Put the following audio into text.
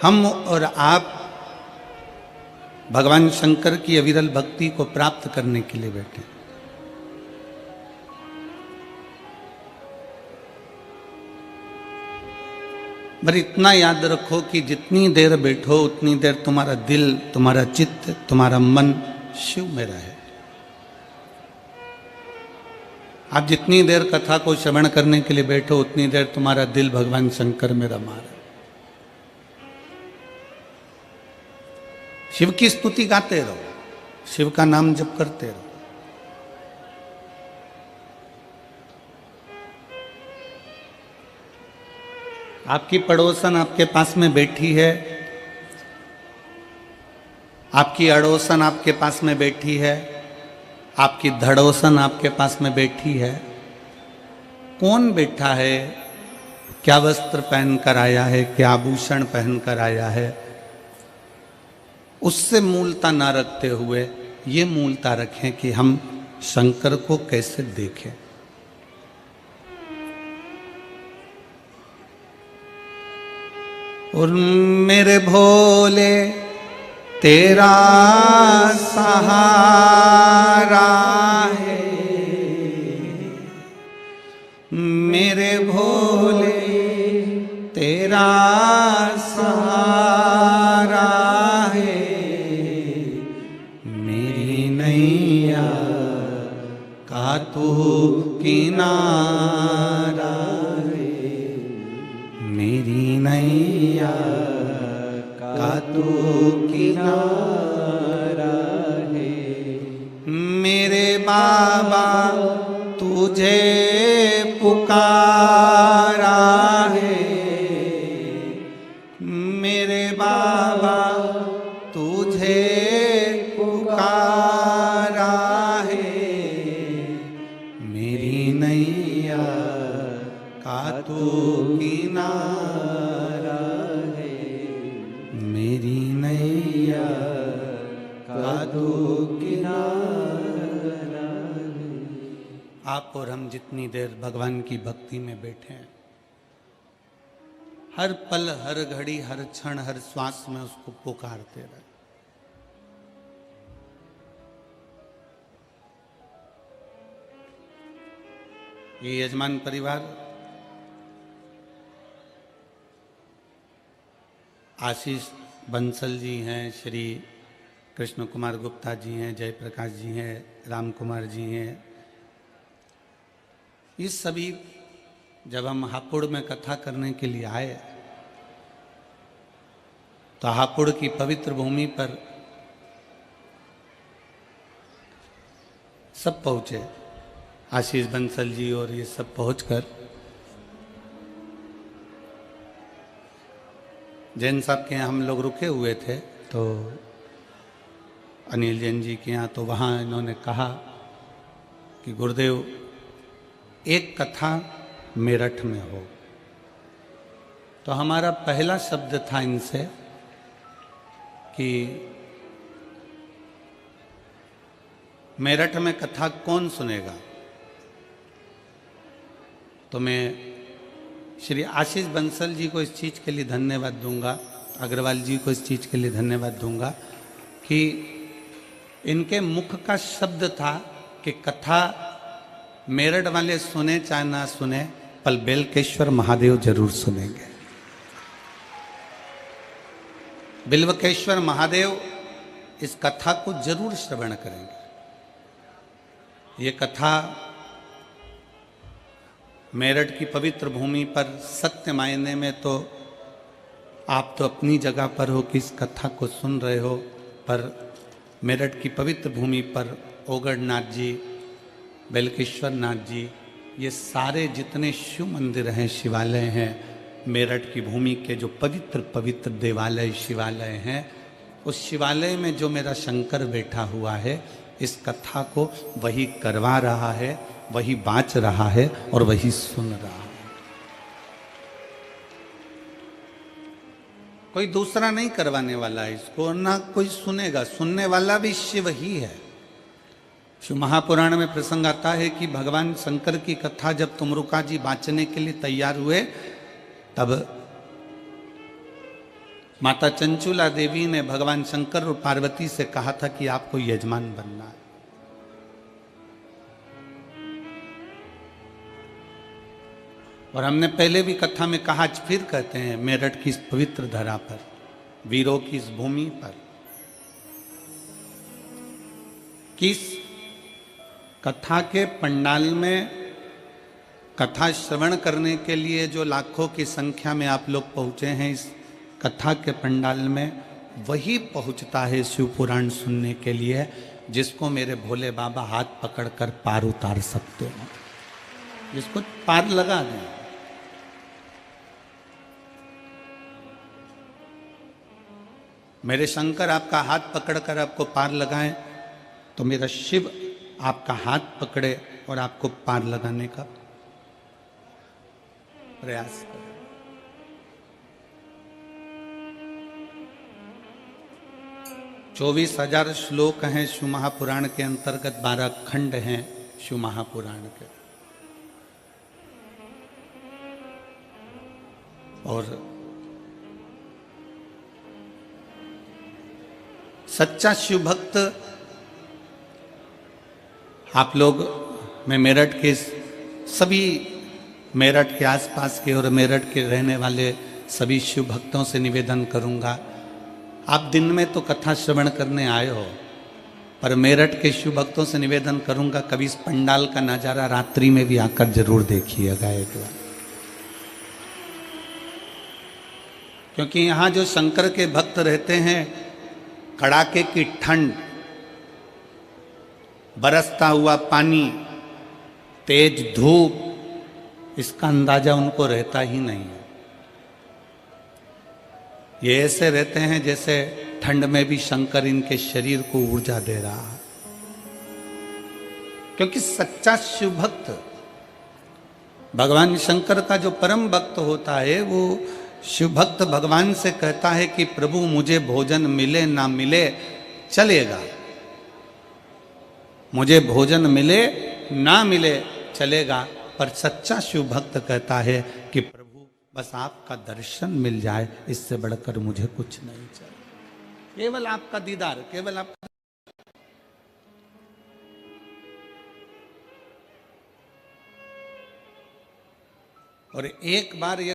हम और आप भगवान शंकर की अविरल भक्ति को प्राप्त करने के लिए बैठे। पर इतना याद रखो कि जितनी देर बैठो उतनी देर तुम्हारा दिल, तुम्हारा चित्त, तुम्हारा मन शिव में रहे। आप जितनी देर कथा को श्रवण करने के लिए बैठो उतनी देर तुम्हारा दिल भगवान शंकर में रमा रहे। शिव की स्तुति गाते रहो, शिव का नाम जप करते रहो। आपकी पड़ोसन आपके पास में बैठी है, आपकी अड़ोसन आपके पास में बैठी है, आपकी धड़ोसन आपके पास में बैठी है। कौन बैठा है, क्या वस्त्र पहन कर आया है, क्या आभूषण पहन कर आया है, उससे मूलता ना रखते हुए ये मूलता रखें कि हम शंकर को कैसे देखें। और मेरे भोले तेरा सहारा है, मेरे भोले तेरा सहारा है, मेरी नैया का तू किनारा है, मेरी नैया का तू किनारा है। मेरे बाबा तुझे पुकारा है, मेरे बाबा तुझे पुकारा है, मेरी नैया का तू किनारा है, मेरी नैया का तू किनारा है। आप और हम जितनी देर भगवान की भक्ति में बैठे हैं, हर पल, हर घड़ी, हर क्षण, हर श्वास में उसको पुकारते रहे। ये यजमान परिवार आशीष बंसल जी हैं, श्री कृष्ण कुमार गुप्ता जी हैं, जयप्रकाश जी हैं, राम कुमार जी हैं। ये सभी जब हम हापुड़ में कथा करने के लिए आए तो हापुड़ की पवित्र भूमि पर सब पहुँचे। आशीष बंसल जी और ये सब पहुँचकर जैन साहब के यहाँ हम लोग रुके हुए थे, तो अनिल जैन जी के यहाँ, तो वहाँ इन्होंने कहा कि गुरुदेव एक कथा मेरठ में हो। तो हमारा पहला शब्द था इनसे कि मेरठ में कथा कौन सुनेगा। तो मैं श्री आशीष बंसल जी को इस चीज़ के लिए धन्यवाद दूंगा, अग्रवाल जी को इस चीज़ के लिए धन्यवाद दूंगा कि इनके मुख का शब्द था कि कथा मेरठ वाले सुने चाहे ना सुने, पर बेलकेश्वर महादेव जरूर सुनेंगे। बिल्वकेश्वर महादेव इस कथा को जरूर श्रवण करेंगे। ये कथा मेरठ की पवित्र भूमि पर सत्य मायने में तो आप तो अपनी जगह पर हो कि इस कथा को सुन रहे हो, पर मेरठ की पवित्र भूमि पर ओगढ़नाथ जी, बेलकेश्वर नाथ जी, ये सारे जितने शिव मंदिर हैं, शिवालय हैं, मेरठ की भूमि के जो पवित्र पवित्र देवालय शिवालय हैं, उस शिवालय में जो मेरा शंकर बैठा हुआ है, इस कथा को वही करवा रहा है, वही बाँच रहा है और वही सुन रहा है। कोई दूसरा नहीं करवाने वाला है इसको, ना कोई सुनेगा। सुनने वाला भी शिव ही है। शिव महापुराण में प्रसंग आता है कि भगवान शंकर की कथा जब तुमरुका जी बाँचने के लिए तैयार हुए, तब माता चंचुला देवी ने भगवान शंकर और पार्वती से कहा था कि आपको यजमान बनना है। और हमने पहले भी कथा में कहा, आज फिर कहते हैं, मेरठ की इस पवित्र धरा पर, वीरों की इस भूमि पर, किस कथा के पंडाल में कथा श्रवण करने के लिए जो लाखों की संख्या में आप लोग पहुंचे हैं, इस कथा के पंडाल में वही पहुंचता है शिव पुराण सुनने के लिए जिसको मेरे भोले बाबा हाथ पकड़कर पार उतार सकते हैं, जिसको पार लगा दें। मेरे शंकर आपका हाथ पकड़कर आपको पार लगाएं तो मेरा शिव आपका हाथ पकड़े और आपको पार लगाने का प्रयास करें। 24,000 श्लोक हैं शिव महापुराण के अंतर्गत, 12 खंड हैं शिव महापुराण के। और सच्चा शिव भक्त आप लोग, मैं मेरठ के सभी, मेरठ के आसपास के और मेरठ के रहने वाले सभी शिव भक्तों से निवेदन करूंगा, आप दिन में तो कथा श्रवण करने आए हो, पर मेरठ के शिव भक्तों से निवेदन करूंगा कभी इस पंडाल का नजारा रात्रि में भी आकर जरूर देखिएगा एक बार। क्योंकि यहाँ जो शंकर के भक्त रहते हैं, कड़ाके की ठंड, बरसता हुआ पानी, तेज धूप, इसका अंदाजा उनको रहता ही नहीं है। ये ऐसे रहते हैं जैसे ठंड में भी शंकर इनके शरीर को ऊर्जा दे रहा है। क्योंकि सच्चा शिव भक्त, भगवान शंकर का जो परम भक्त होता है, वो शिव भक्त भगवान से कहता है कि प्रभु मुझे भोजन मिले ना मिले चलेगा, मुझे भोजन मिले ना मिले चलेगा, पर सच्चा शिव भक्त कहता है कि प्रभु बस आपका दर्शन मिल जाए, इससे बढ़कर मुझे कुछ नहीं चाहिए, केवल आपका दीदार, केवल आपका। और एक बार ये